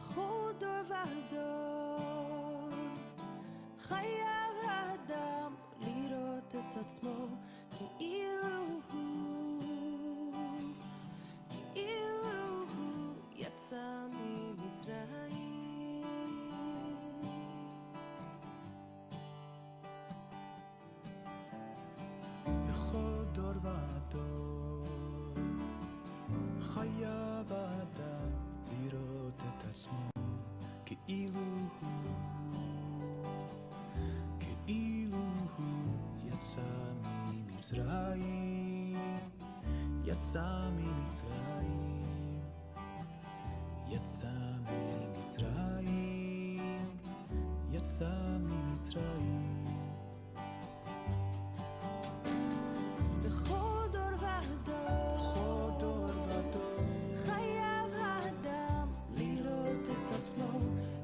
בכל דור ודור חייב האדם לראות את עצמו כאילו הוא יצא ממצרים. בכל דור ודור חייב האדם לראות את עצמו כאילו הוא יצא ממצרים, יצא ממצרים, יצא ממצרים, יצא ממצרים. בכל דור ודור חייב האדם לראות את עצמו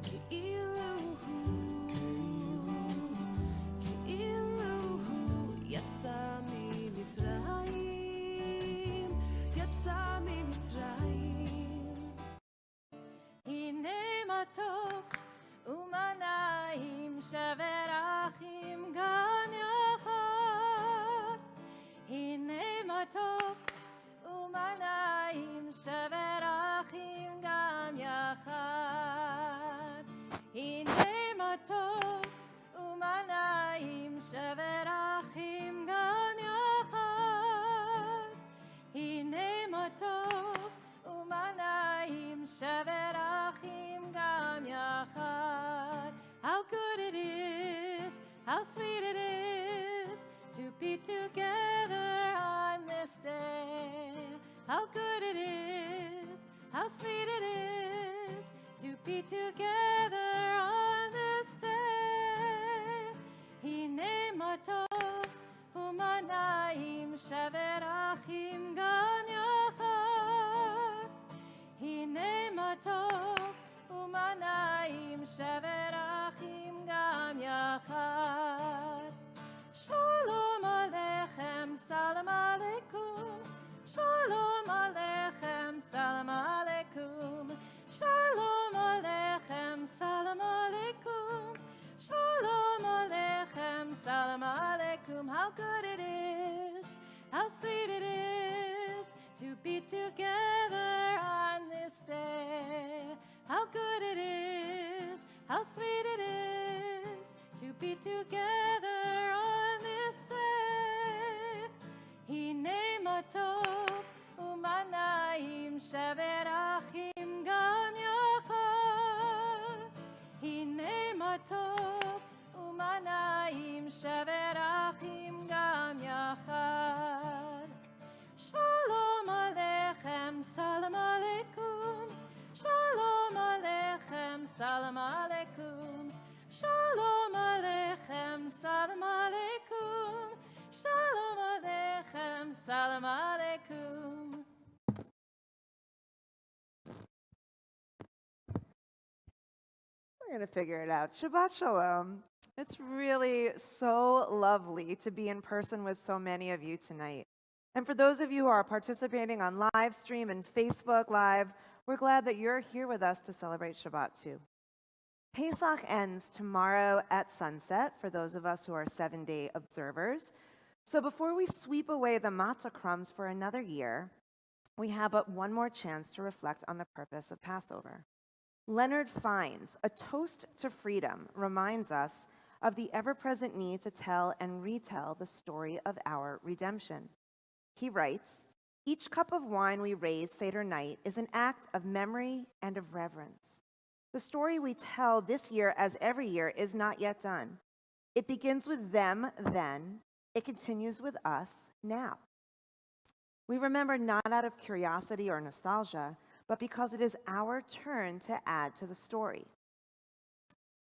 כאילו הוא יצא ממצרים, יצא ממצרים. הנה מה טוב ומה נעים שווה אחים גם יחד. הנה מה טוב ומה נעים שווה אחים גם יחד. הנה מה טוב ומה נעים שווה אחים גם יחד. הנה מה טוב ומה נעים שווה אחים גם יחד. How good it is, how sweet it is to be together on this day. How good it is, how sweet it is to be together on this day. הנה מה טוב ומה נעים שווה אחים גם יחד. הנה מה טוב ומה נעים שווה אחים גם יחד. שלום עליכם, סלאם עליכום. שלום עליכם, סלאם עליכום. שלום עליכם, סלאם עליכום. Shalom Aleichem, Salam Aleikum. How good it is, how sweet it is to be together on this day. How good it is, how sweet it is to be together on this day. Hine ma tov u'ma na'im shevet achim gam yachad. Hine ma tov u'ma na'im shevet achim gam yachad. Shalom aleichem, salam aleikum. Shalom aleichem, salam aleikum. Shalom aleichem, salam aleikum. Shalom aleichem, salam aleikum. We're going to figure it out. Shabbat Shalom. It's really so lovely to be in person with so many of you tonight. And for those of you who are participating on live stream and Facebook Live, we're glad that you're here with us to celebrate Shabbat too. Pesach ends tomorrow at sunset for those of us who are 7-day observers. So before we sweep away the matzah crumbs for another year, we have but one more chance to reflect on the purpose of Passover. Leonard Fiennes, A Toast to Freedom, reminds us of the ever-present need to tell and retell the story of our redemption. He writes, "Each cup of wine we raise Seder night is an act of memory and of reverence. The story we tell this year, as every year, is not yet done. It begins with them then. It continues with us now. We remember not out of curiosity or nostalgia, but because it is our turn to add to the story.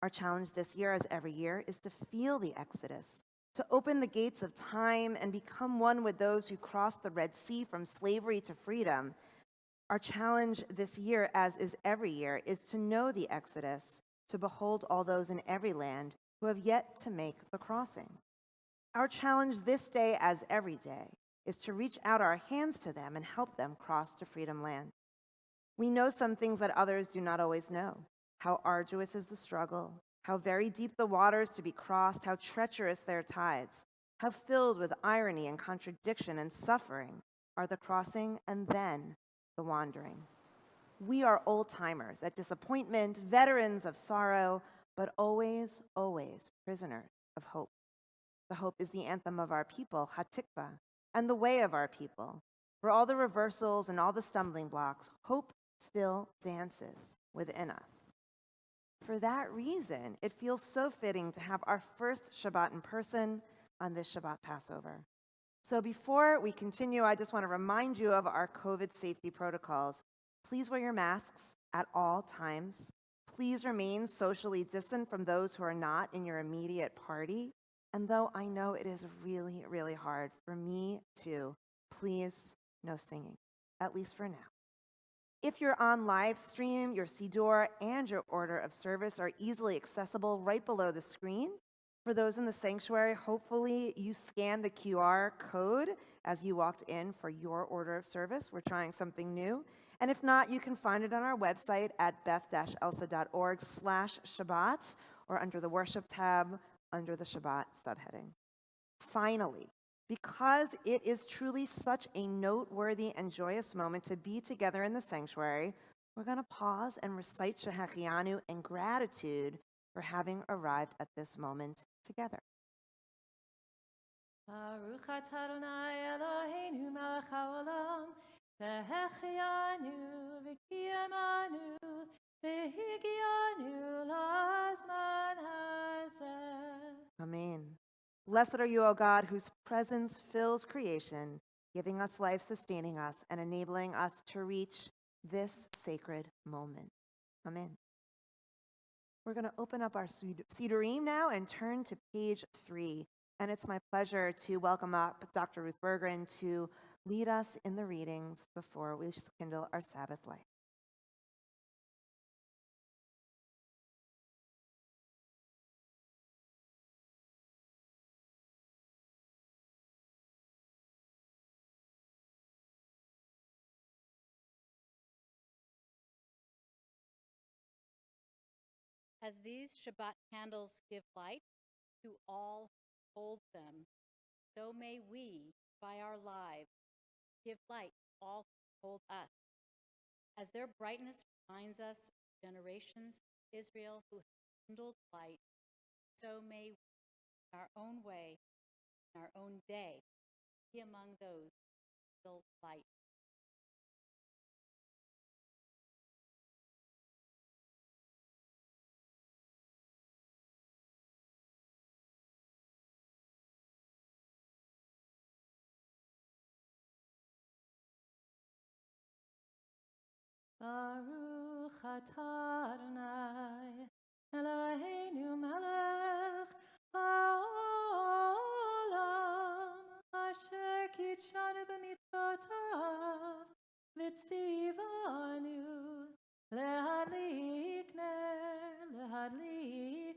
Our challenge this year, as every year, is to feel the Exodus, to open the gates of time and become one with those who crossed the Red Sea from slavery to freedom. Our challenge this year, as is every year, is to know the Exodus, to behold all those in every land who have yet to make the crossing. Our challenge this day, as every day, is to reach out our hands to them and help them cross to freedom land. We know some things that others do not always know. How arduous is the struggle, how very deep the waters to be crossed, how treacherous their tides, how filled with irony and contradiction and suffering are the crossing and then the wandering. We are old-timers at disappointment, veterans of sorrow, but always, always prisoners of hope. The hope is the anthem of our people, Hatikva, and the way of our people. For all the reversals and all the stumbling blocks, hope still dances within us. For that reason, it feels so fitting to have our first Shabbat in person on this Shabbat Passover. So before we continue, I just want to remind you of our COVID safety protocols. Please wear your masks at all times. Please remain socially distant from those who are not in your immediate party. And though I know it is really, really hard for me too, please, no singing, at least for now. If you're on live stream, your Siddur and your order of service are easily accessible right below the screen. For those in the sanctuary, hopefully you scanned the QR code as you walked in for your order of service. We're trying something new. And if not, you can find it on our website at beth-elsa.org/Shabbat or under the worship tab under the Shabbat subheading. Finally, because it is truly such a noteworthy and joyous moment to be together in the sanctuary, we're going to pause and recite Shehechianu in gratitude for having arrived at this moment together. Baruch atah Adonai Eloheinu melech haolam, shehechianu v'kiyamanu v'higianu lazman hazeh. Amen. Blessed are you, O God, whose presence fills creation, giving us life, sustaining us, and enabling us to reach this sacred moment. Amen. We're going to open up our Siddurim now and turn to page 3. And it's my pleasure to welcome up Dr. Ruth Berggren to lead us in the readings before we kindle our Sabbath light. As these Shabbat candles give light to all who hold them, so may we, by our lives, give light to all who hold us. As their brightness reminds us of generations of Israel who have kindled light, so may we, in our own way, in our own day, be among those who kindle light. Baruch atah Adonai Eloheinu melech haolam, asher kitshanu b'mitzvotav v'tzivanu lehadlik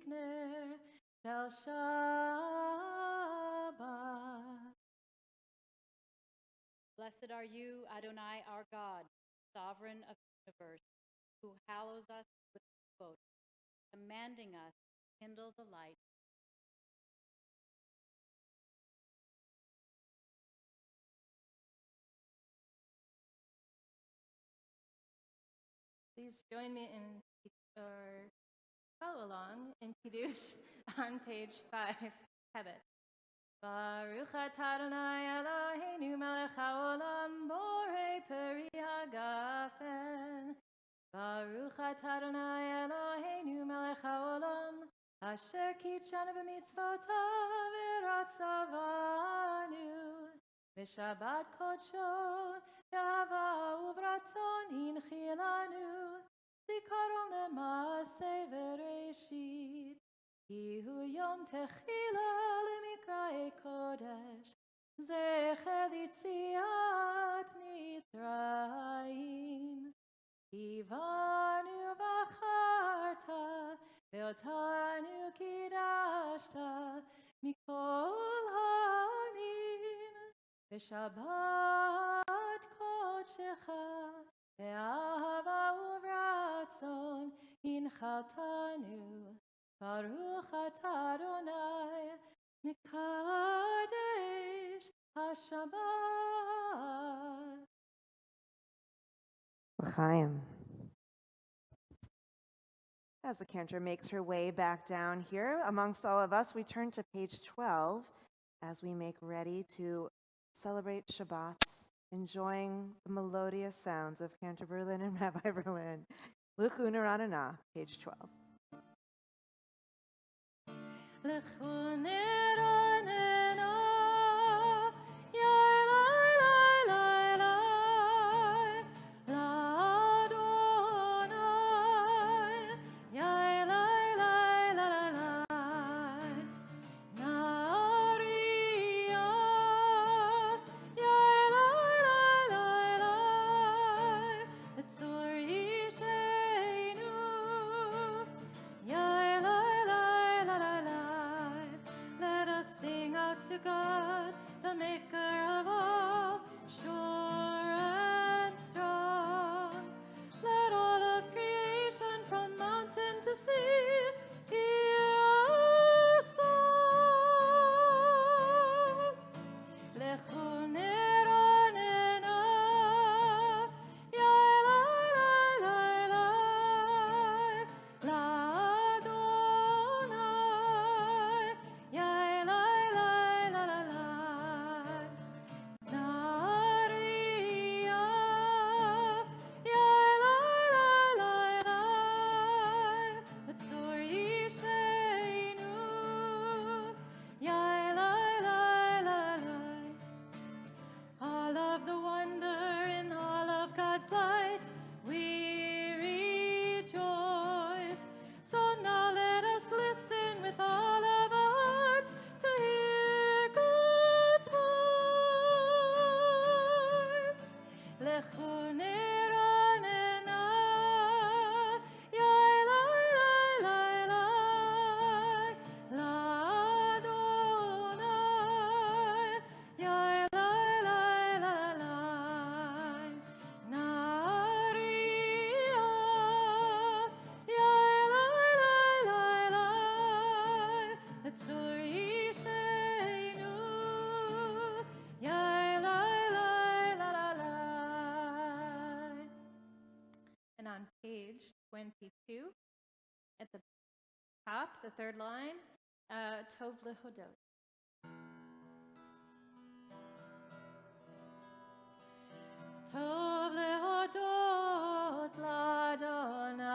ner shel Shabbat. Blessed are you, Adonai, our God, sovereign of the universe, who hallows us with quote, commanding us to kindle the light. Please join me in, or follow along in Kiddush on page 5, Hebet. Baruch atah Adonai Eloheinu melech haolam, borei peri hagafen. Baruch atah Adonai Eloheinu melech haolam, asher kitshanu b'mitzvotav v'ratzavanu v'shabbat kodsho yava uvratzon hinchilanu zikaron lemaseh v'reshit ki hu yom techila lemikrae kodesh zecher litziat mitzrayim Kivanu v'acharta ve'otanu kidashta mikol ha'amim v'shabbat kodshecha ve'ahava v'chaltanu, Baruch atah Adonai, Mikadesh HaShabbat. L'chaim. As the cantor makes her way back down here, amongst all of us, we turn to page 12 as we make ready to celebrate Shabbat, enjoying the melodious sounds of Cantor Berlin and Rabbi Berlin. L'chu neranana, page 12. L'chu neranena, yai lai lai lai lai, l'Adonai, yai lai lai lai lai, na'ariyah, yai lai lai lai lai, etzor yishenu, yai lai lai lai lai. Let us sing out to God, the maker of all, sure and strong. Let all of creation from mountain to sea hear our song. L'chu neranena, yai lai lai lai lai, l'Adonai, yai lai lai lai lai lai, na'ariyah, yai lai lai lai lai, etzor yishenu, yai lai lai lai lai. All of the wonder in all of God's light, we rejoice. So now let us listen with all of our hearts to hear God's voice. L'chu neranena, yai lai lai lai lai, l'Adonai, yai lai lai lai lai, na'ariyah, yai lai lai lai lai, etzor yishenu, yai lai lai lai lai lai. And on page 22, at the top, the third line, Tov lehodot. Tov lehodot l'Adonai,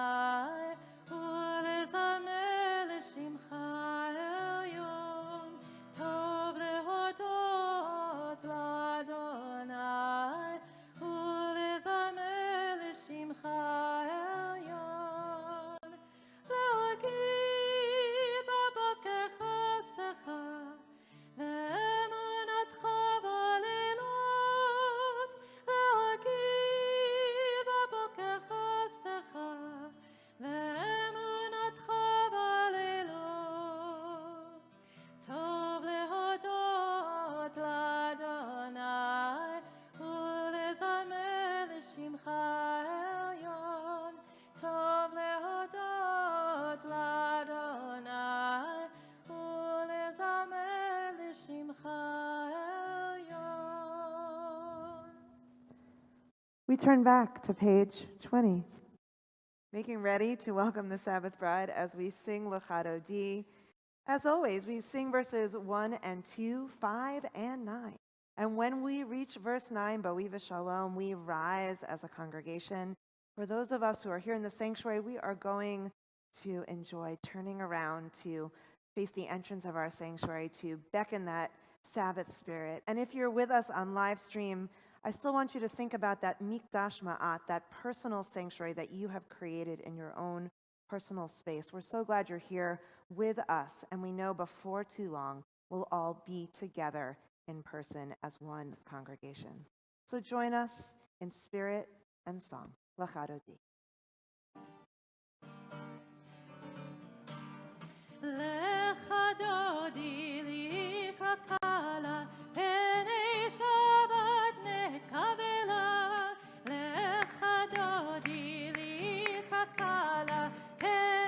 ulezamer l'shimcha elyon. Tov lehodot l'Adonai, ulezamer l'shimcha elyon. Le'agid b'boker chasecha, ve'emunatcha b'leilot. להגיד בבוקר חסדך ואמונתך בלילות. טוב להודות לאדוני ולזמר לשמך העליון. טוב להודות לאדוני ולזמר לשמך העליון. We turn back to page 20, making ready to welcome the Sabbath bride as we sing L'chado Di. As always, we sing verses 1 and 2, 5 and 9. And when we reach verse 9, Ba'i v'shalom, we rise as a congregation. For those of us who are here in the sanctuary, we are going to enjoy turning around to face the entrance of our sanctuary to beckon that Sabbath spirit. And if you're with us on live stream, I still want you to think about that mikdash ma'at, that personal sanctuary that you have created in your own personal space. We're so glad you're here with us, and we know before too long we'll all be together in person as one congregation. So join us in spirit and song. L'chado Di. L'chado Di li kakala, penei Shabbat nekavela. L'chado Di li kakala, penei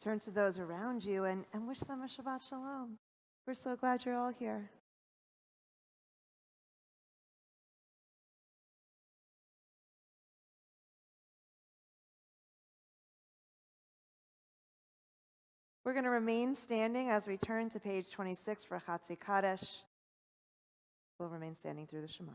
turn to those around you and wish them a Shabbat Shalom. We're so glad you're all here. We're going to remain standing as we turn to page 26 for Chatzi Kadesh. We'll remain standing through the Shema.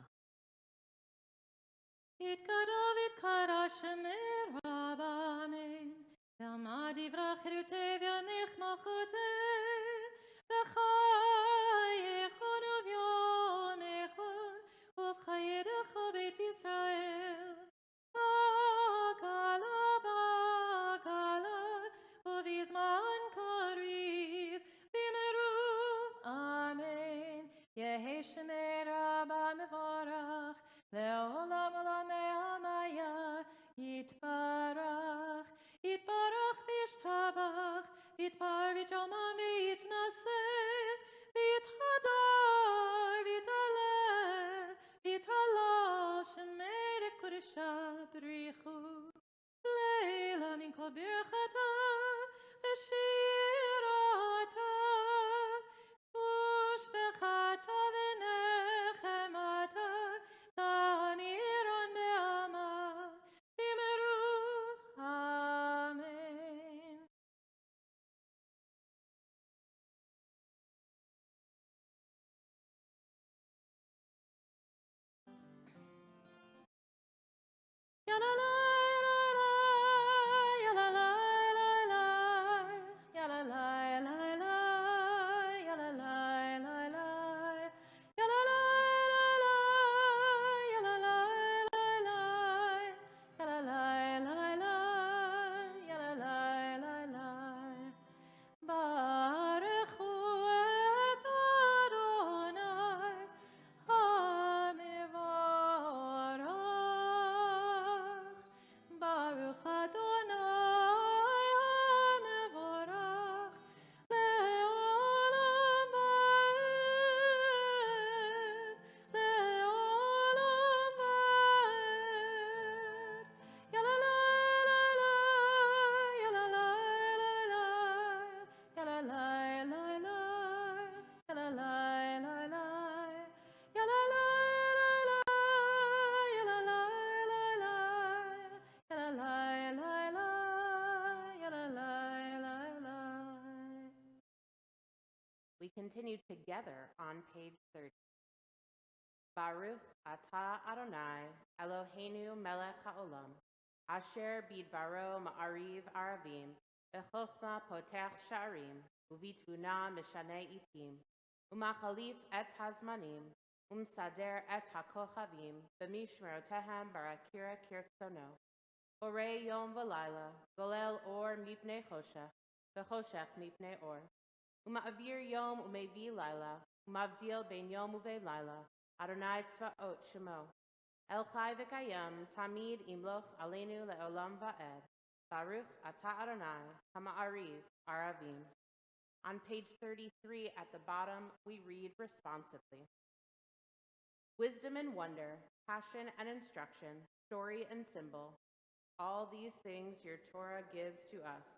יתקרב יתקרב שמר רבני ועמד יברח חירותי ויניח מלכותי בחייכון וביומכון ובחייך בית ישראל בגלה בגלה ובזמן קריב במהרו אמן יהי שמי רבה מבורך לעולם עולמי המיה יתברך יתברך וישתבח ויתפאר ויתג'למן ויתנשא ויתהדר ויתעלה ויתהלל שמי קודשה בריחו לילה מן כל ברכתה ושירתה ושבחתה ונחמתה תנירון בעמה במהרו אמן. We continue together on page 30. Baruch atah Adonai Eloheinu melech haolam asher bidvaro ma'ariv aravim bechokma potech sha'arim uvitvuna mishanei ipim umachalif et hazmanim umsader et hakochavim b'mishmerotehem barakira kirtzono orei yom v'layla golel or mipnei choshech v'choshech mipnei or Uma'avir yom umevi laila, umavdil ben yom uve laila, Adonai tzvaot shemo. El chai v'kayam, tamid imloch aleinu le'olam va'ed. Baruch atah Adonai, hama'ariv, aravim. On page 33 at the bottom, we read responsively. Wisdom and wonder, passion and instruction, story and symbol, all these things your Torah gives to us.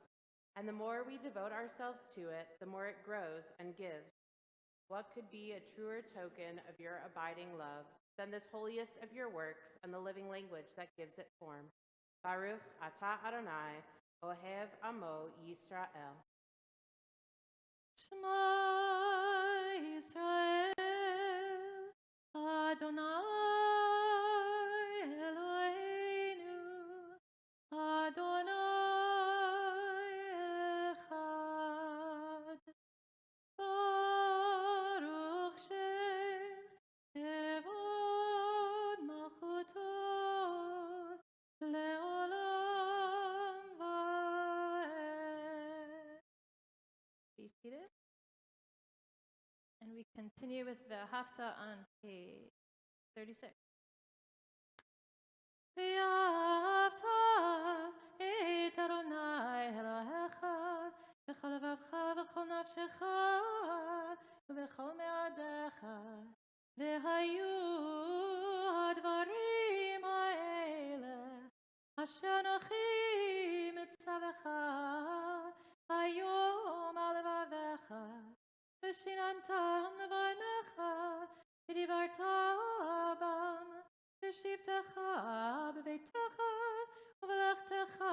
And the more we devote ourselves to it, the more it grows and gives. What could be a truer token of your abiding love than this holiest of your works and the living language that gives it form? Baruch atah Adonai, ohev amo Yisrael. Shema Yisrael, Adonai Eloheinu, Adonai Echad. Baruch Shem Kevod Malchuto Leolam Vaed. Be seated. And we continue with V'ahavta on page 36. V'ahavta et Adonai Elohecha v'chol levavecha v'chol nafshecha v'chol me'adecha v'hayu hadvarim ha'ele asher anochi mitzavecha ושיננתם לבניך, ודיברת בם, בשבתך בביתך, ובלכתך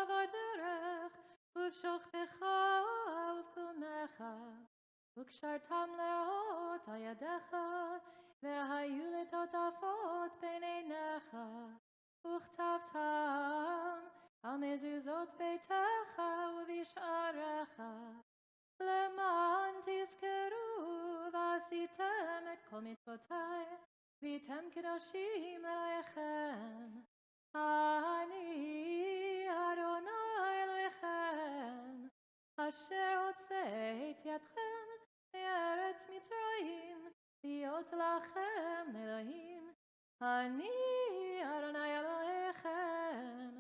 בדרך, ובשוכבך ובקומך, וקשרתם לאות על ידיך, והיו לטוטפות בין עיניך, וכתבתם על מזוזות ביתך ובשעריך, למען תזכרו ועשיתם את כל מצוותי, והייתם קדושים לאלוהיכם. אני אדוני אלוהיכם, אשר הוצאת ידכם מארץ מצרים, להיות לכם לאלוהים. אני אדוני אלוהיכם.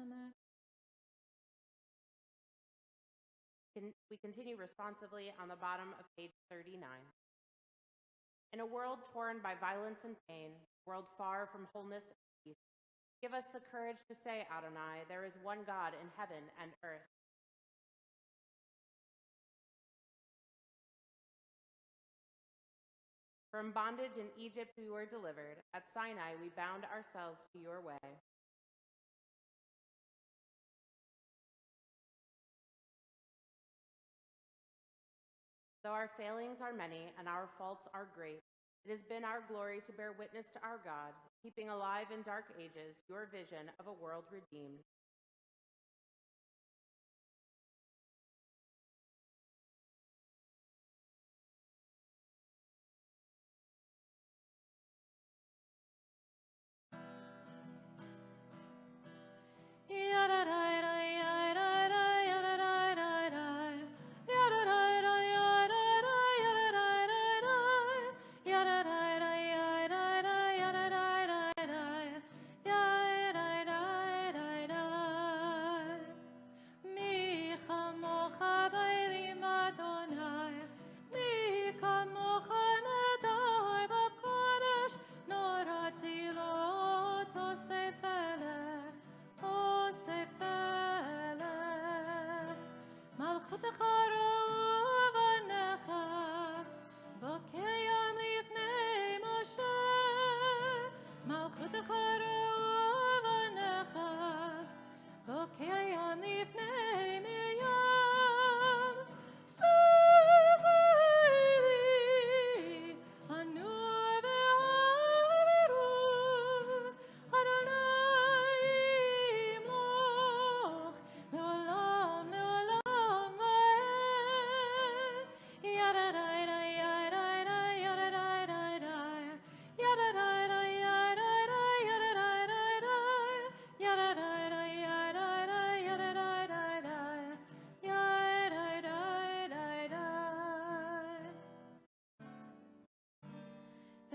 Amen. We continue responsively on the bottom of page 39. In a world torn by violence and pain, a world far from wholeness and peace, give us the courage to say, Adonai, there is one God in heaven and earth. From bondage in Egypt we were delivered. At Sinai we bound ourselves to your way. Though our failings are many and our faults are great, it has been our glory to bear witness to our God, keeping alive in dark ages your vision of a world redeemed.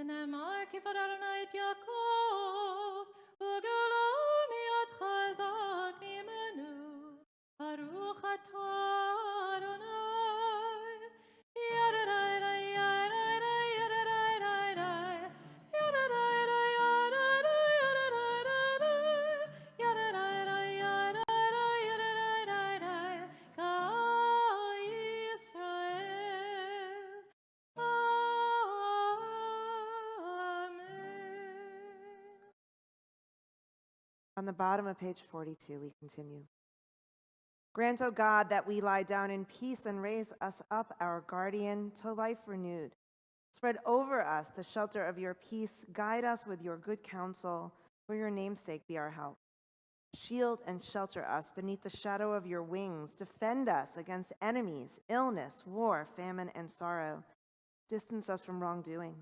ונאמר כפר אדוני את יעקב, וגאלו מיד חזק ממנו. ברוך אתה אדוני. On the bottom of page 42, we continue. Grant, O God, that we lie down in peace and raise us up, our guardian, to life renewed. Spread over us the shelter of your peace. Guide us with your good counsel. For your name's sake, be our help. Shield and shelter us beneath the shadow of your wings. Defend us against enemies, illness, war, famine, and sorrow. Distance us from wrongdoing.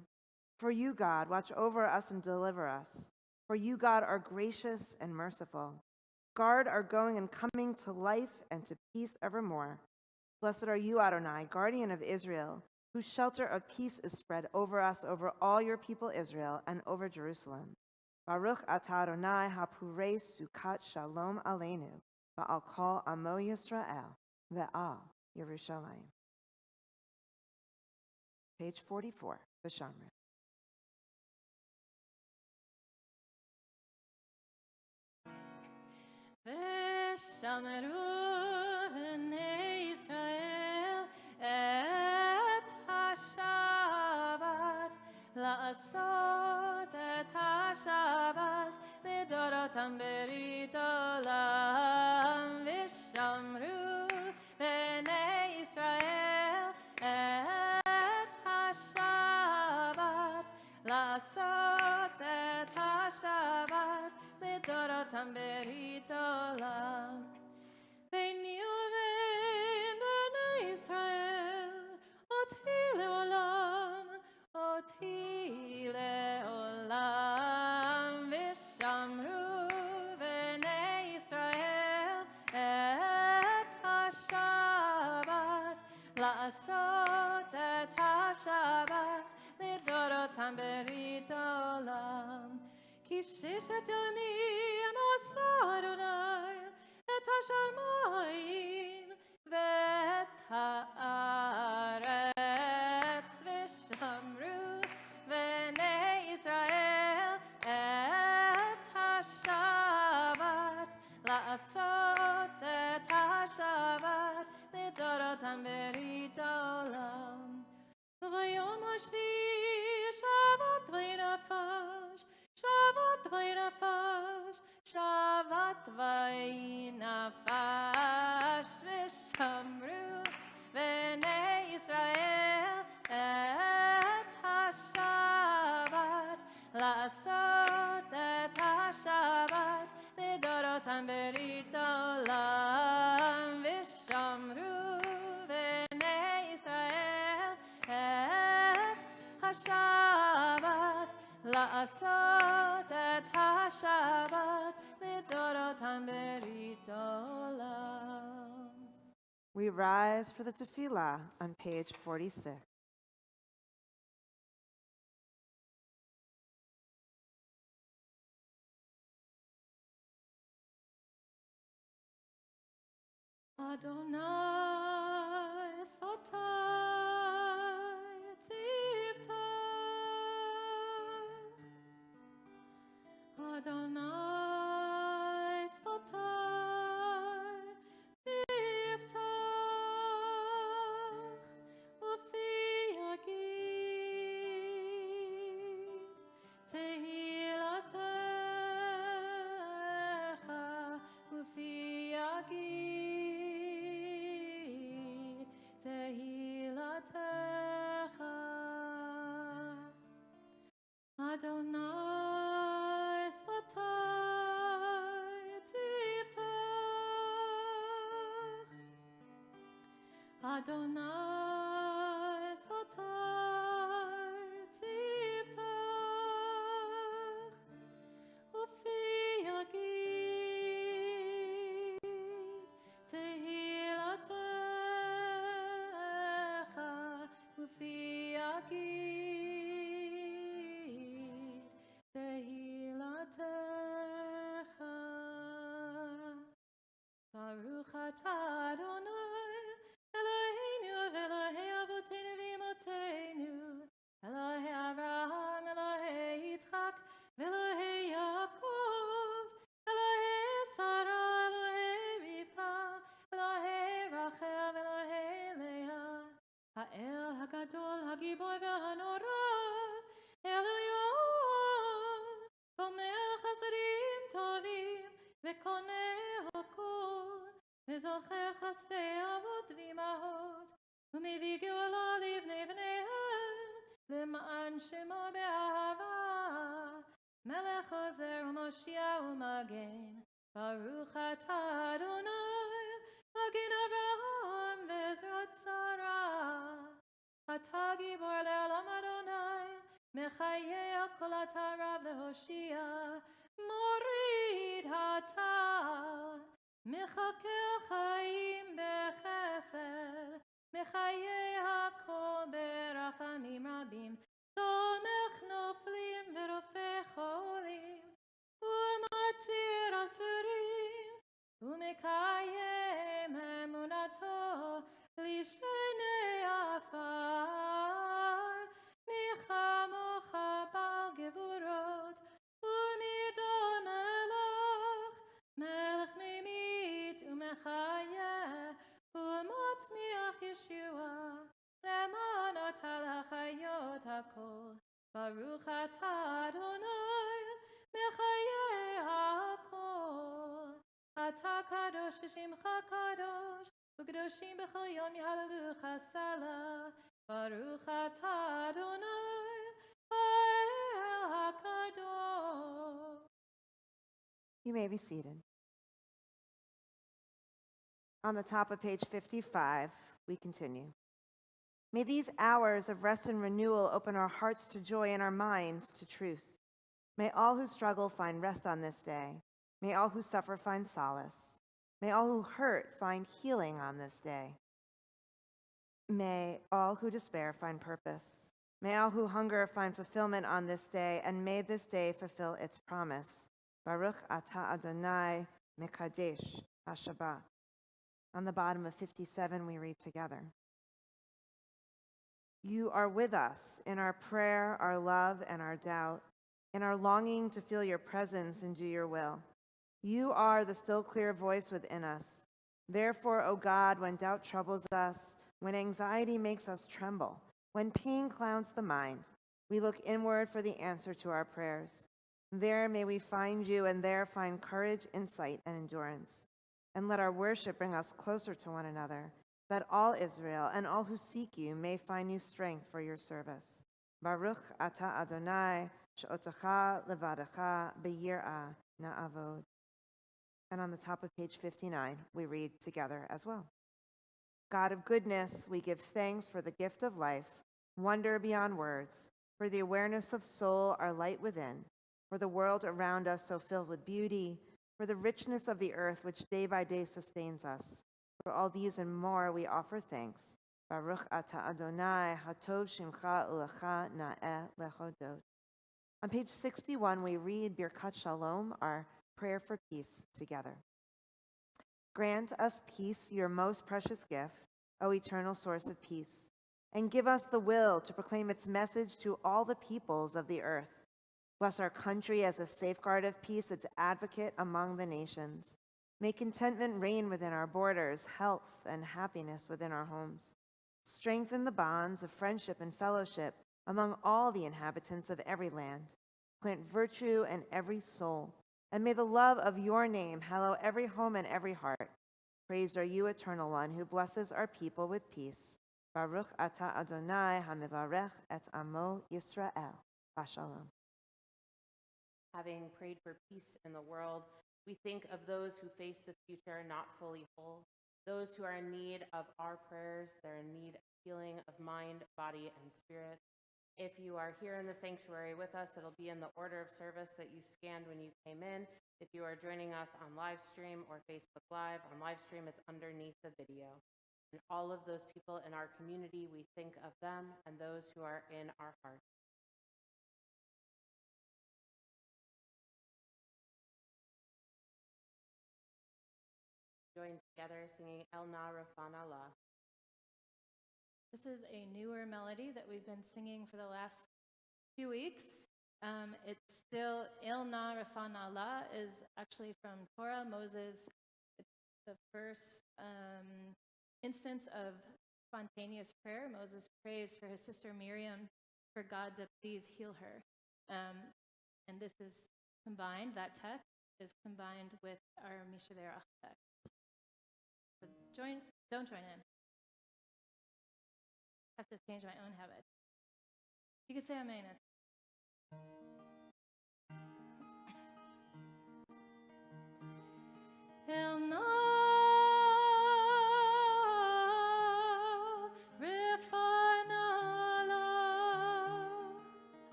For you, God, watch over us and deliver us. For you, God, are gracious and merciful. Guard our going and coming to life and to peace evermore. Blessed are you, Adonai, guardian of Israel, whose shelter of peace is spread over us, over all your people Israel, and over Jerusalem. Baruch atah Adonai hapurei sukat shalom aleinu, va'al kol amo Yisrael, ve'al Yerushalayim. Page 44, Bashamrit. ושמרו בני ישראל את השבת Lidorotam berit olam Vishamru b'nei Yisrael et HaShabbat Lasot et HaShabbat Lidorotam berit olam Beini uvein b'nei Yisrael Oti leolam Oti leolam Vishamru b'nei Yisrael et HaShabbat La'asot et HaShabbat Lidorotam berit olam Ki sheshet yomim asa Adonai et hashamayim ve'et haaretz v'shamru v'nei Yisrael et hashabat la'asot et hashabat lidorotam berit olam v'yom hashvi shavat v'nafash shavat v'nafash Shavat v'nafash v'shamru v'nei Yisrael et hashabat la'asot et hashabat lidorotam berit olam v'shamru v'nei Yisrael et hashabat la'asot et hashabat lidorotam berit olam. We rise for the tefillah on page 46. Adonai sfatai tiftach Adonai sfatai tiftach ufi yagid tehilatecha ufi yagid tehilatecha Adonai sfatai tiftach Adonai sfatai tiftach ufi yagid tehilatecha ufi yagid tehilatecha Baruch atah Adonai Eloheinu v'Elokei Avotenu v'Imotenu Elohei Avraham Elohei Yitzchak v'Elokei Yaakov Elohei Sarah Elohei Rivka Elohei Rachel v'Elokei Leah Ha'el Hagadol Hagibor v'Hanora Eloyom Gomer Chasadim Tovim v'Koneh Hakol וזוכר חסדי אבות ואימהות, ומביא גאולה לבני בניהם, למען שמו באהבה. מלך עוזר ומושיע ומגן, ברוך אתה אדוני, מגן אברהם ועזרת שרה. אתה גיבור לעולם אדוני, מחיה כל אתה רב להושיע, מוריד אתה. מחכה חיים בחסד, מחיי הכל ברחמים רבים, תומך נופלים ורופא חולים, ומתיר אסורים, ומקיים אמונתו לשני עפר, מי כמוך בעל גבורות, ומדון מלך ממית ומחיה, ומצמיח ישועה, למען אתה לחיות הכל. ברוך אתה אדוני, מחיי הכל. ata kadosh v'shimcha kadosh, u'kadoshim b'chol yom yahalelucha sela. Baruch atah Adonai, HaKadosh. You may be seated. On the top of page 55, we continue. May these hours of rest and renewal open our hearts to joy and our minds to truth. May all who struggle find rest on this day. May all who suffer find solace. May all who hurt find healing on this day. May all who despair find purpose. May all who hunger find fulfillment on this day, and may this day fulfill its promise. Baruch atah Adonai mekadesh HaShabbat. On the bottom of 57, we read together. You are with us in our prayer, our love, and our doubt, in our longing to feel your presence and do your will. You are the still clear voice within us. Therefore, O God, when doubt troubles us, when anxiety makes us tremble, when pain clouds the mind, we look inward for the answer to our prayers. There may we find you, and there find courage, insight, and endurance. And let our worship bring us closer to one another, that all Israel and all who seek you may find new strength for your service. Baruch atah Adonai, she'otecha levadecha b'yirah na'avod. And on the top of page 59, we read together as well. God of goodness, we give thanks for the gift of life, wonder beyond words, for the awareness of soul, our light within, for the world around us so filled with beauty, for the richness of the earth which day by day sustains us. For all these and more we offer thanks. Baruch atah Adonai, hatov shimcha ulecha na'eh lechodot. On page 61, we read Birkat Shalom, our prayer for peace, together. Grant us peace, your most precious gift, O eternal source of peace, and give us the will to proclaim its message to all the peoples of the earth. Bless our country as a safeguard of peace, its advocate among the nations. May contentment reign within our borders, health and happiness within our homes. Strengthen the bonds of friendship and fellowship among all the inhabitants of every land. Plant virtue in every soul, and may the love of your name hallow every home and every heart. Praised are you, Eternal One, who blesses our people with peace. Baruch atah Adonai hamivarech et amo Yisrael. Bashalom. Having prayed for peace in the world, we think of those who face the future not fully whole, those who are in need of our prayers. They're in need of healing of mind, body, and spirit. If you are here in the sanctuary with us, it'll be in the order of service that you scanned when you came in. If you are joining us on live stream or Facebook Live, on live stream, it's underneath the video. And all of those people in our community, we think of them and those who are in our hearts. Join together singing El Na Rafan Allah. This is a newer melody that we've been singing for the last few weeks. It's still El Na Rafan Allah is actually from Torah, Moses. It's the first instance of spontaneous prayer. Moses prays for his sister Miriam for God to please heal her. And this is combined, that text is combined with our Mishaberach text. So don't join in. I have to change my own habit. You can say amen. El na refan Allah.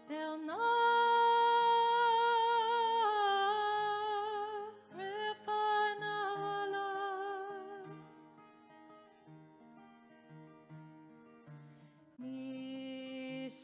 El na refan Allah. Mishaberach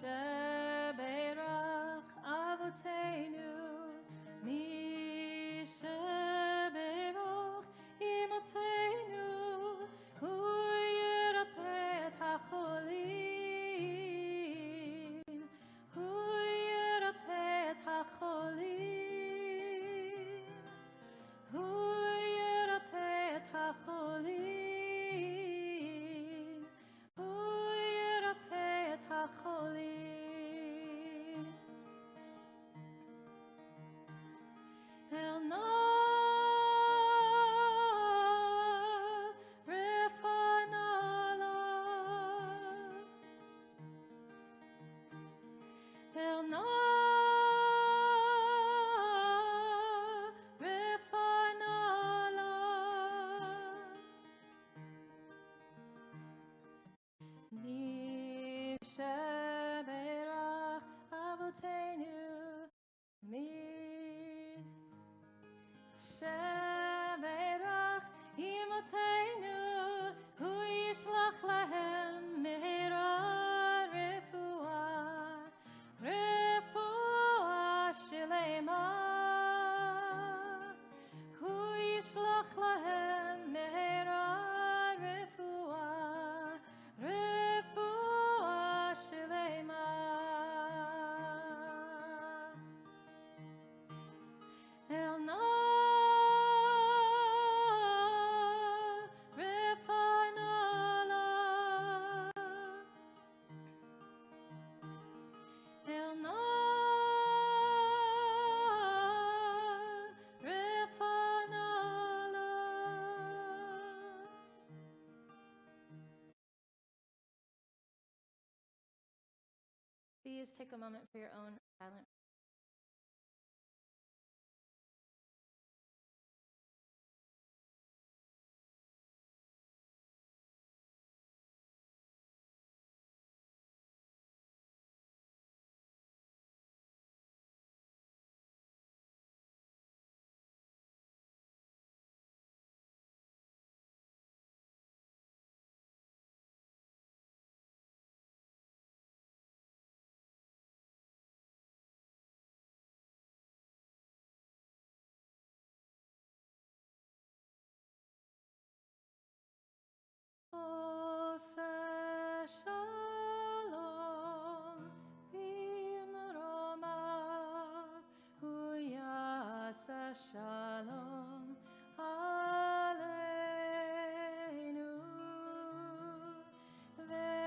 take a moment for your own silent. Shalom, bimromav, huyasa shalom, aleinu, ve'akol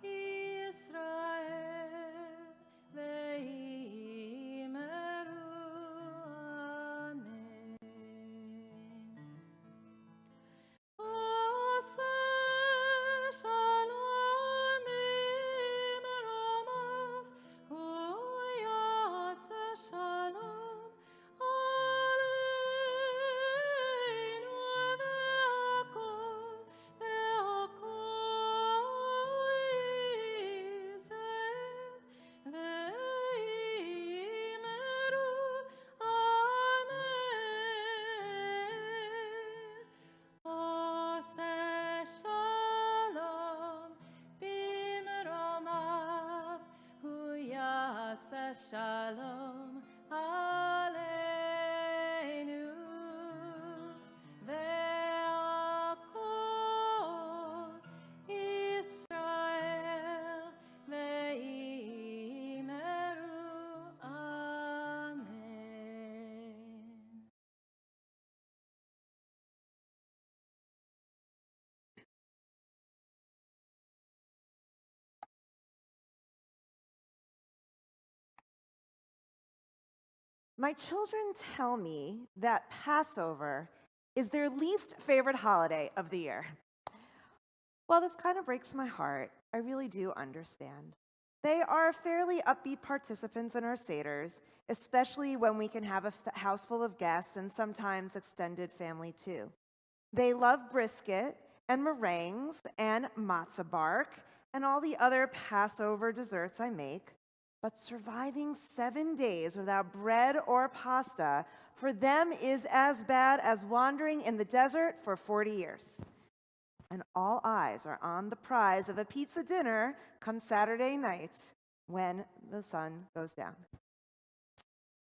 Yisrael, ve'imeru, amen. Shalom aleinu ve'akol Yisrael ve'imeru amen. My children tell me that Passover is their least favorite holiday of the year. While this kind of breaks my heart, I really do understand. They are fairly upbeat participants in our Seders, especially when we can have a house full of guests and sometimes extended family too. They love brisket and meringues and matzah bark and all the other Passover desserts I make. But surviving 7 days without bread or pasta for them is as bad as wandering in the desert for 40 years. And all eyes are on the prize of a pizza dinner come Saturday nights when the sun goes down.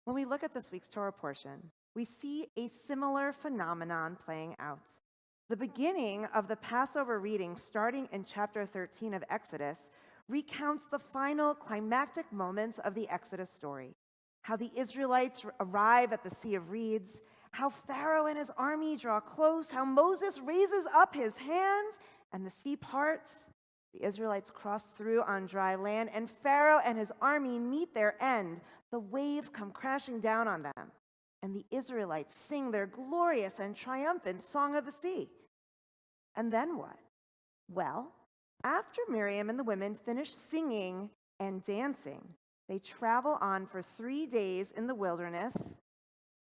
When we look at this week's Torah portion, we see a similar phenomenon playing out. The beginning of the Passover reading, starting in chapter 13 of Exodus, recounts the final climactic moments of the Exodus story. How the Israelites arrive at the Sea of Reeds, how Pharaoh and his army draw close, how Moses raises up his hands and the sea parts. The Israelites cross through on dry land, and Pharaoh and his army meet their end. The waves come crashing down on them, and the Israelites sing their glorious and triumphant Song of the Sea. And then what? Well, after Miriam and the women finish singing and dancing, they travel on for 3 days in the wilderness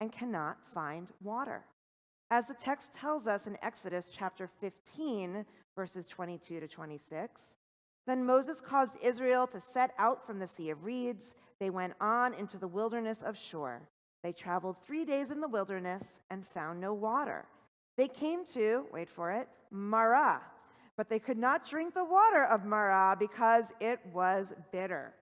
and cannot find water. As the text tells us in Exodus chapter 15, verses 22 to 26, then Moses caused Israel to set out from the Sea of Reeds. They went on into the wilderness of Shur. They traveled 3 days in the wilderness and found no water. They came to, wait for it, Marah. But they could not drink the water of Marah because it was bitter.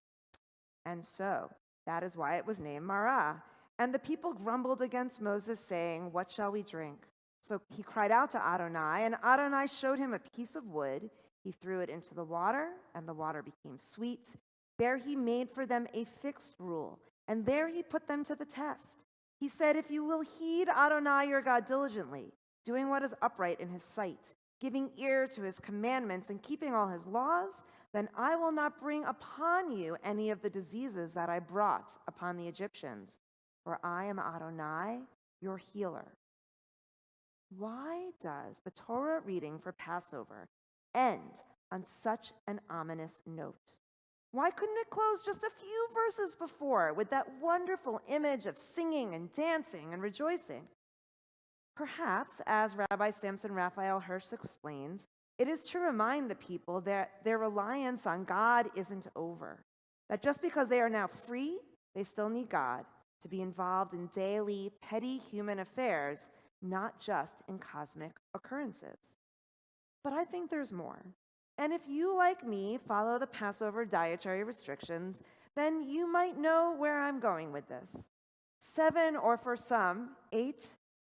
And so, that is why it was named Marah. And the people grumbled against Moses, saying, "What shall we drink?" So he cried out to Adonai, and Adonai showed him a piece of wood. He threw it into the water, and the water became sweet. There he made for them a fixed rule, and there he put them to the test. He said, "If you will heed Adonai your God diligently, doing what is upright in his sight, giving ear to his commandments and keeping all his laws, then I will not bring upon you any of the diseases that I brought upon the Egyptians, for I am Adonai, your healer." Why does the Torah reading for Passover end on such an ominous note? Why couldn't it close just a few verses before with that wonderful image of singing and dancing and rejoicing? Perhaps, as Rabbi Samson Raphael Hirsch explains, it is to remind the people that their reliance on God isn't over, that just because they are now free, they still need God to be involved in daily, petty human affairs, not just in cosmic occurrences. But I think there's more. And if you, like me, follow the Passover dietary restrictions, then you might know where I'm going with this. 7, or for some, 8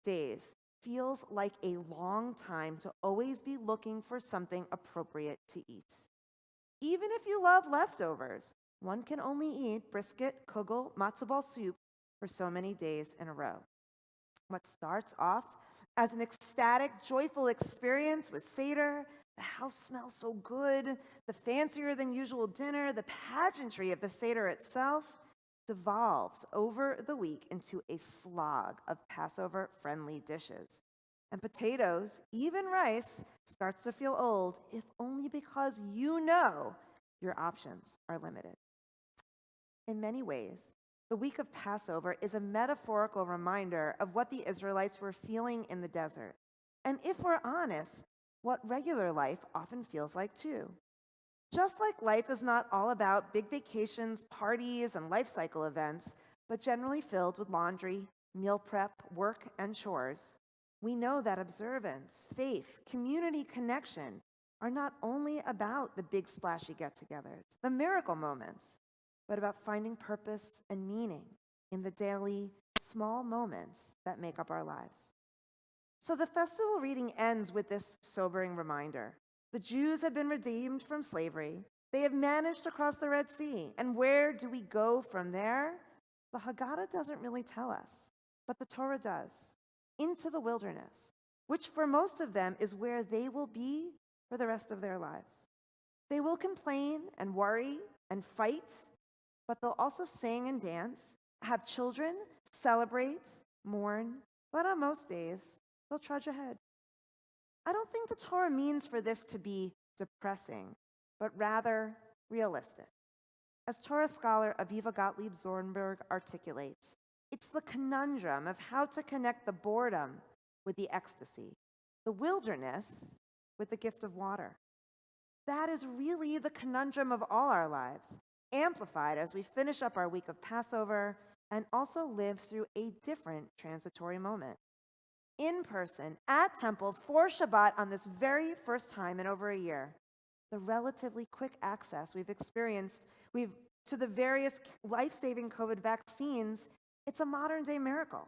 days feels like a long time to always be looking for something appropriate to eat. Even if you love leftovers, one can only eat brisket, kugel, matzo ball soup for so many days in a row. What starts off as an ecstatic, joyful experience with Seder, the house smells so good, the fancier than usual dinner, the pageantry of the Seder itself, devolves over the week into a slog of Passover-friendly dishes. And potatoes, even rice, starts to feel old, if only because you know your options are limited. In many ways, the week of Passover is a metaphorical reminder of what the Israelites were feeling in the desert. And if we're honest, what regular life often feels like too. Just like life is not all about big vacations, parties, and life cycle events, but generally filled with laundry, meal prep, work, and chores, we know that observance, faith, community connection are not only about the big splashy get-togethers, the miracle moments, but about finding purpose and meaning in the daily, small moments that make up our lives. So the festival reading ends with this sobering reminder. The Jews have been redeemed from slavery. They have managed to cross the Red Sea. And where do we go from there? The Haggadah doesn't really tell us, but the Torah does. Into the wilderness, which for most of them is where they will be for the rest of their lives. They will complain and worry and fight, but they'll also sing and dance, have children, celebrate, mourn, but on most days, they'll trudge ahead. I don't think the Torah means for this to be depressing, but rather realistic. As Torah scholar Aviva Gottlieb Zornberg articulates, it's the conundrum of how to connect the boredom with the ecstasy, the wilderness with the gift of water. That is really the conundrum of all our lives, amplified as we finish up our week of Passover and also live through a different transitory moment. In person, at Temple, for Shabbat on this very first time in over a year, the relatively quick access we've experienced to the various life-saving COVID vaccines, it's a modern-day miracle.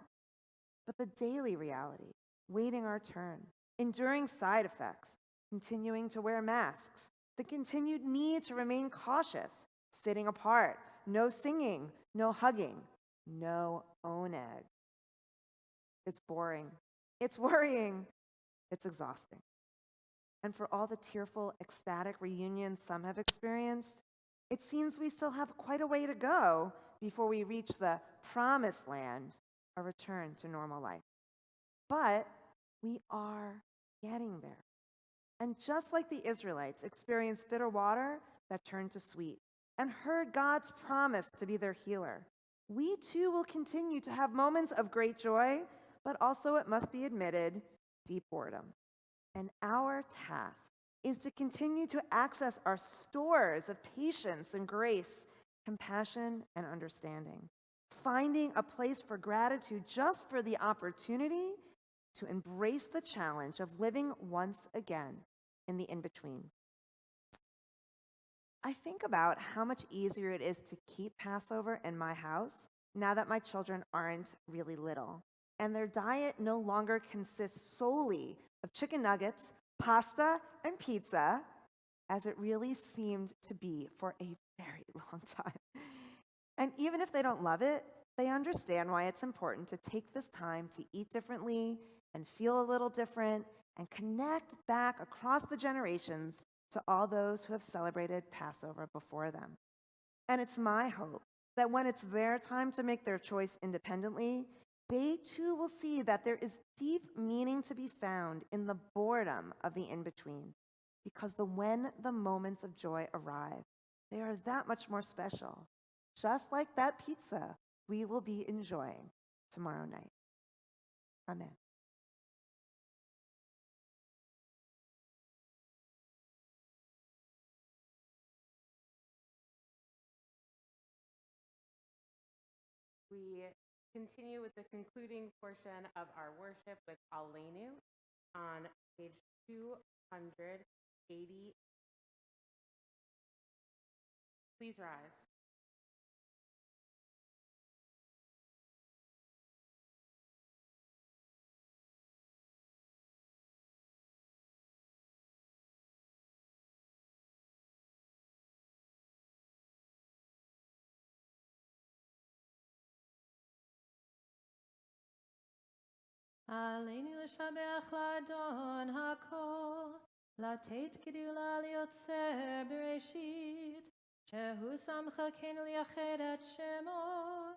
But the daily reality, waiting our turn, enduring side effects, continuing to wear masks, the continued need to remain cautious, sitting apart, no singing, no hugging, no oneg. It's boring. It's worrying. It's exhausting. And for all the tearful, ecstatic reunions some have experienced, it seems we still have quite a way to go before we reach the promised land, a return to normal life. But we are getting there. And just like the Israelites experienced bitter water that turned to sweet and heard God's promise to be their healer, we too will continue to have moments of great joy, but also, it must be admitted, deep boredom. And our task is to continue to access our stores of patience and grace, compassion and understanding, finding a place for gratitude just for the opportunity to embrace the challenge of living once again in the in-between. I think about how much easier it is to keep Passover in my house now that my children aren't really little, and their diet no longer consists solely of chicken nuggets, pasta, and pizza, as it really seemed to be for a very long time. And even if they don't love it, they understand why it's important to take this time to eat differently and feel a little different and connect back across the generations to all those who have celebrated Passover before them. And it's my hope that when it's their time to make their choice independently, they too will see that there is deep meaning to be found in the boredom of the in-between, because when the moments of joy arrive, they are that much more special, just like that pizza we will be enjoying tomorrow night. Amen. We continue with the concluding portion of our worship with Aleinu on page 280. Please rise. עלינו לשבח לאדון הכל, לתת גדולה ליוצר בראשית, שהוא שם חלקנו לייחד את שמו,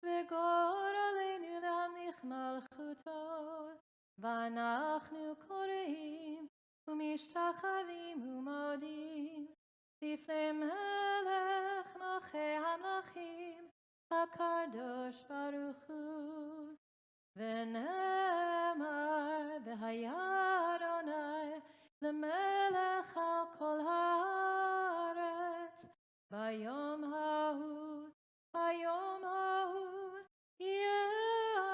וגור עלינו להמליך מלכותו, ואנחנו קוראים ומשתחווים ומודים, לפני מלך מלכי המלכים, הקדוש ברוך הוא. ונאמר והיה אדוני למלך על כל הארץ ביום ההוא יהיה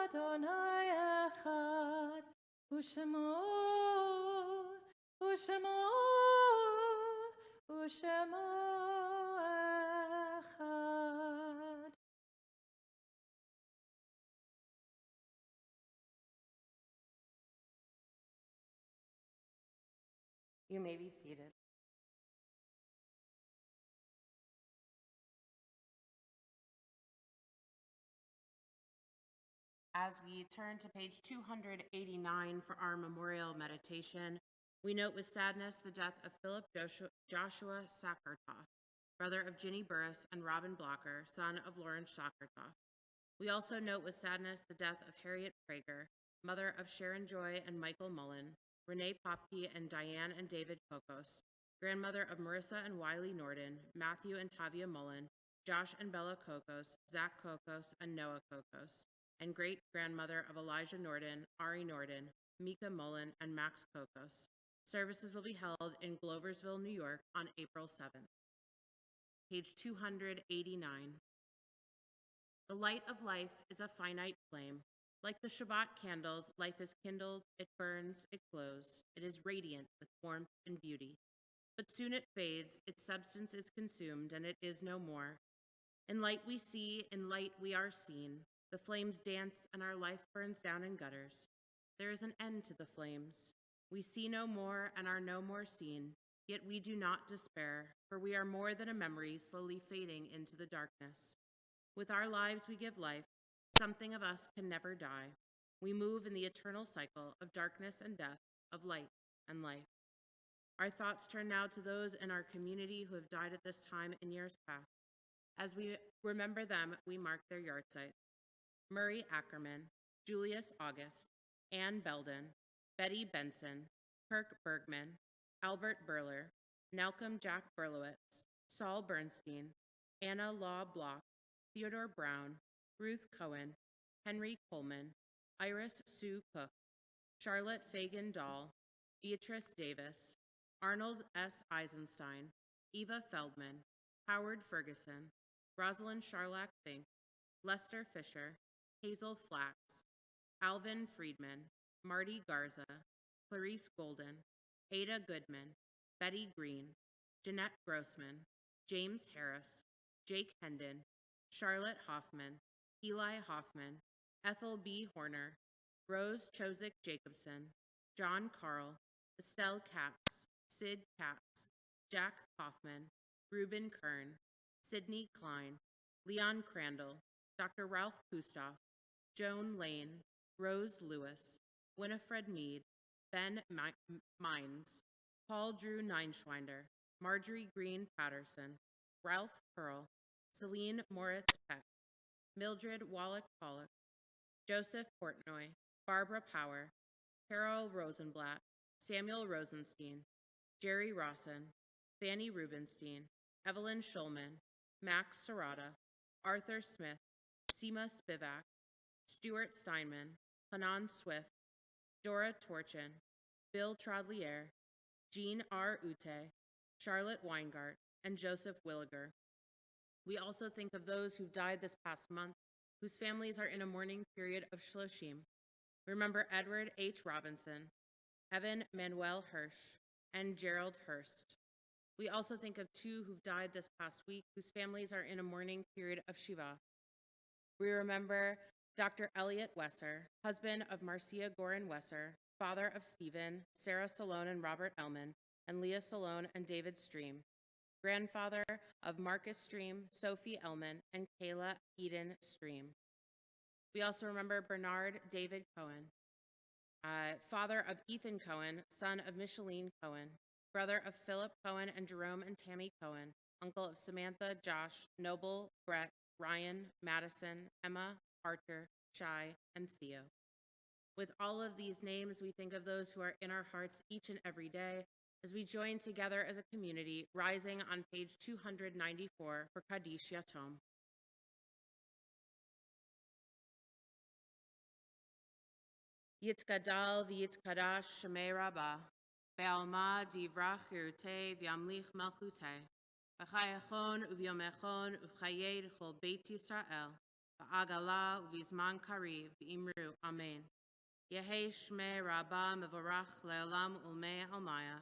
אדוני אחד ושמו אחד. You may be seated. As we turn to page 289 for our memorial meditation, we note with sadness the death of Philip Joshua Sachertoff, brother of Ginny Burris and Robin Blocker, son of Lawrence Sachertoff. We also note with sadness the death of Harriet Prager, mother of Sharon Joy and Michael Mullen, Renee Popke and Diane and David Kokos, grandmother of Marissa and Wiley Norden, Matthew and Tavia Mullen, Josh and Bella Kokos, Zach Kokos, and Noah Kokos, and great-grandmother of Elijah Norden, Ari Norden, Mika Mullen, and Max Kokos. Services will be held in Gloversville, New York on April 7th. Page 289. The light of life is a finite flame. Like the Shabbat candles, life is kindled, it burns, it glows. It is radiant with warmth and beauty. But soon it fades, its substance is consumed, and it is no more. In light we see, in light we are seen. The flames dance, and our life burns down in gutters. There is an end to the flames. We see no more and are no more seen, yet we do not despair, for we are more than a memory slowly fading into the darkness. With our lives we give life. Something of us can never die. We move in the eternal cycle of darkness and death, of light and life. Our thoughts turn now to those in our community who have died at this time in years past. As we remember them, we mark their yahrzeit. Murray Ackerman, Julius August, Ann Belden, Betty Benson, Kirk Bergman, Albert Burler, Malcolm Jack Berlowitz, Saul Bernstein, Anna Law Block, Theodore Brown, Ruth Cohen, Henry Coleman, Iris Sue Cook, Charlotte Fagan Dahl, Beatrice Davis, Arnold S. Eisenstein, Eva Feldman, Howard Ferguson, Rosalind Charlack Fink, Lester Fisher, Hazel Flax, Alvin Friedman, Marty Garza, Clarice Golden, Ada Goodman, Betty Green, Jeanette Grossman, James Harris, Jake Hendon, Charlotte Hoffman, Eli Hoffman, Ethel B. Horner, Rose Chozik Jacobson, John Carl, Estelle Katz, Sid Katz, Jack Kaufman, Reuben Kern, Sidney Klein, Leon Crandall, Dr. Ralph Kustoff, Joan Lane, Rose Lewis, Winifred Mead, Ben Mines, Paul Drew Neinschwinder, Marjorie Green Patterson, Ralph Pearl, Celine Moritz Peck, Mildred Wallach Pollock, Joseph Portnoy, Barbara Power, Carol Rosenblatt, Samuel Rosenstein, Jerry Rawson, Fanny Rubenstein, Evelyn Schulman, Max Serrata, Arthur Smith, Seema Spivak, Stuart Steinman, Hanan Swift, Dora Torchin, Bill Trodlier, Jean R. Ute, Charlotte Weingart, and Joseph Williger. We also think of those who've died this past month, whose families are in a mourning period of Shloshim. Remember Edward H. Robinson, Evan Manuel Hirsch, and Gerald Hurst. We also think of two who've died this past week, whose families are in a mourning period of Shiva. We remember Dr. Elliot Wesser, husband of Marcia Gorin Wesser, father of Stephen, Sarah Salone and Robert Ellman, and Leah Salone and David Stream, grandfather of Marcus Stream, Sophie Ellman, and Kayla Eden Stream. We also remember Bernard David Cohen, father of Ethan Cohen, son of Micheline Cohen, brother of Philip Cohen and Jerome and Tammy Cohen, uncle of Samantha, Josh, Noble, Brett, Ryan, Madison, Emma, Archer, Shai, and Theo. With all of these names, we think of those who are in our hearts each and every day as we join together as a community, rising on page 294 for Kaddish Yatom. Yitkadal v'yitkadash shemei rabbah, be'alma divrach yirutei v'yamlich malchutei, v'chayachon u'vyomechon u'chayed chol beit Yisrael, v'agala u'vizman kariv v'imru amen. Yehi shmei rabbah mevorach le'olam ulmei almaya,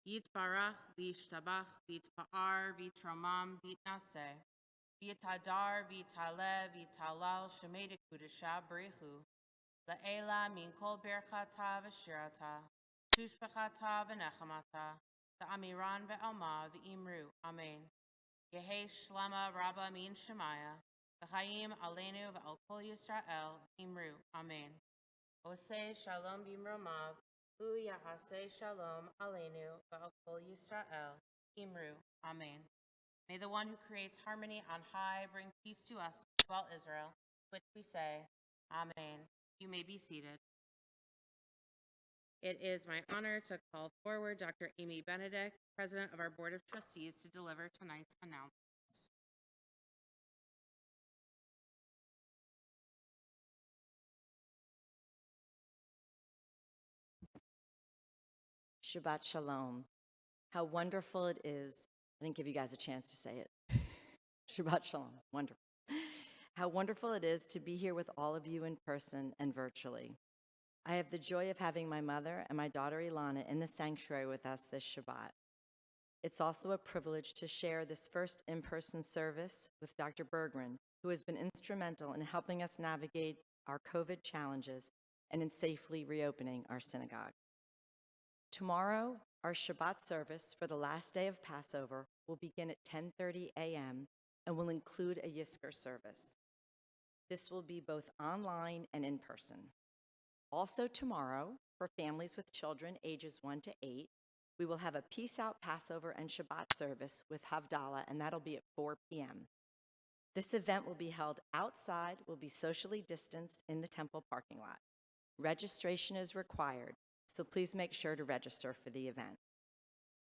yitbarach v'yishtabach v'yitpa'ar v'yitromam v'yitnaseh, v'yitadar v'yitaleh v'yitalal shemei dekudesha b'richu, La'ela min kol berchata v'shirata, tushbechata v'nechamata, ta'amiran ve'alma v'imru, amen. Yehi shlama rabba min shemaya, v'chayim aleinu v'al kol Yisrael, v'imru, amen. Oseh shalom b'imromav, hu ya'aseh shalom aleinu v'al kol Yisrael, imru, amen. May the one who creates harmony on high bring peace to us, to all Israel, which we say, amen. You may be seated. It is my honor to call forward Dr. Amy Benedict, President of our Board of Trustees, to deliver tonight's announcements. Shabbat Shalom. How wonderful it is. I didn't give you guys a chance to say it. Shabbat Shalom. Wonderful. How wonderful it is to be here with all of you in person and virtually. I have the joy of having my mother and my daughter Ilana in the sanctuary with us this Shabbat. It's also a privilege to share this first in-person service with Dr. Bergman, who has been instrumental in helping us navigate our COVID challenges and in safely reopening our synagogue. Tomorrow, our Shabbat service for the last day of Passover will begin at 10:30 a.m. and will include a Yizkor service. This will be both online and in person. Also tomorrow, for families with children ages 1 to 8, we will have a Peace Out Passover and Shabbat service with Havdalah, and that'll be at 4 p.m. This event will be held outside, will be socially distanced in the temple parking lot. Registration is required, so please make sure to register for the event.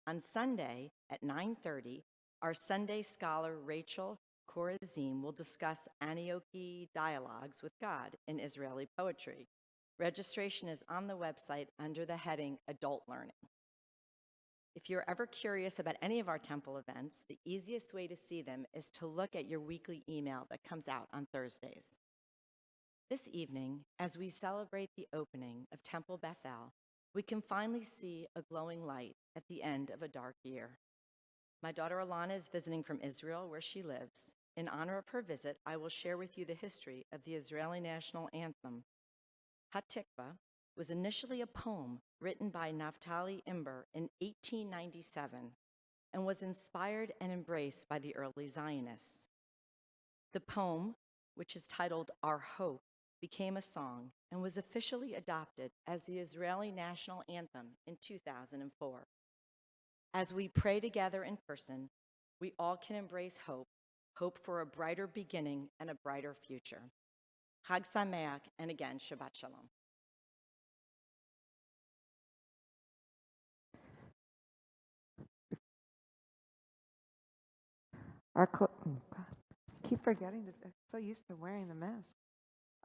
On Sunday at 9:30, our Sunday scholar Rachel Korazim will discuss Antiochi dialogues with God in Israeli poetry. Registration is on the website under the heading Adult Learning. If you're ever curious about any of our temple events, the easiest way to see them is to look at your weekly email that comes out on Thursdays. This evening, as we celebrate the opening of Temple Beth-El, we can finally see a glowing light at the end of a dark year. My daughter Alana is visiting from Israel, where she lives. In honor of her visit, I will share with you the history of the Israeli national anthem. Hatikva was initially a poem written by Naftali Imber in 1897 and was inspired and embraced by the early Zionists. The poem, which is titled Our Hope, became a song and was officially adopted as the Israeli national anthem in 2004. As we pray together in person, we all can embrace hope, hope for a brighter beginning and a brighter future. Chag Sameach, and again, Shabbat Shalom. God, I keep forgetting that I'm so used to wearing the mask.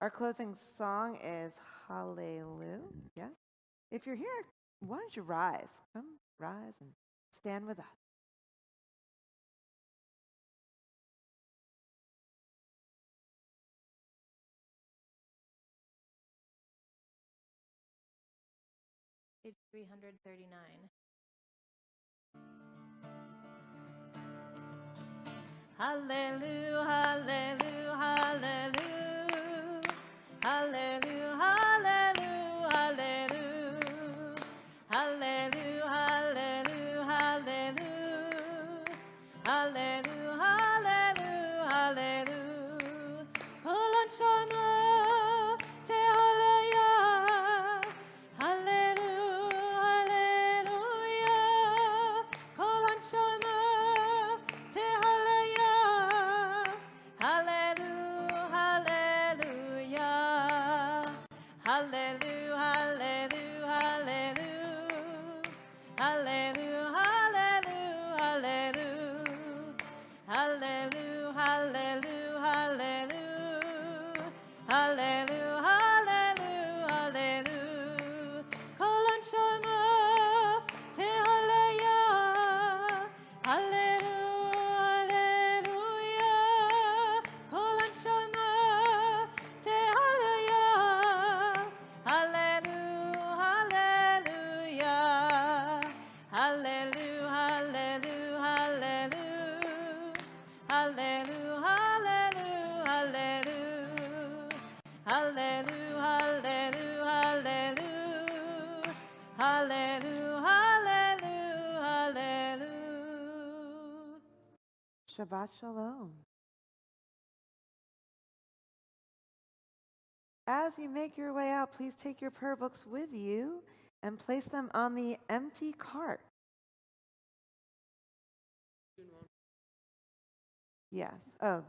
Our closing song is Hallelujah. If you're here, why don't you rise? Come, rise and stand with us. Page 339. Hallelujah, hallelujah, hallelujah. Hallelujah, hallelujah, hallelujah. Hallelujah, hallelujah, hallelujah. Hallelujah, hallelujah, hallelujah. Kol shama te hallelujah. Hallelujah, hallelujah. Kol shama te hallelujah. Hallelujah, hallelujah. Hallelujah, hallelujah, hallelujah. Hallelujah, hallelujah, hallelujah. Hallelujah, hallelujah, hallelujah. Hallelujah, hallelujah, hallelujah. Kol shama te hallelujah. Hallelujah, hallelujah. Kol shama te hallelujah. Hallelujah, hallelujah. Hallelujah, hallelujah, hallelujah. Hallelujah, hallelujah, hallelujah. Hallelujah, hallelujah, hallelujah. Hallelujah, hallelujah, hallelujah. Shabbat Shalom. As you make your way out, please take your prayer books with you and place them on the empty cart. Yes. Oh,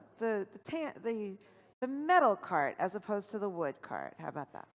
the metal cart as opposed to the wood cart. How about that?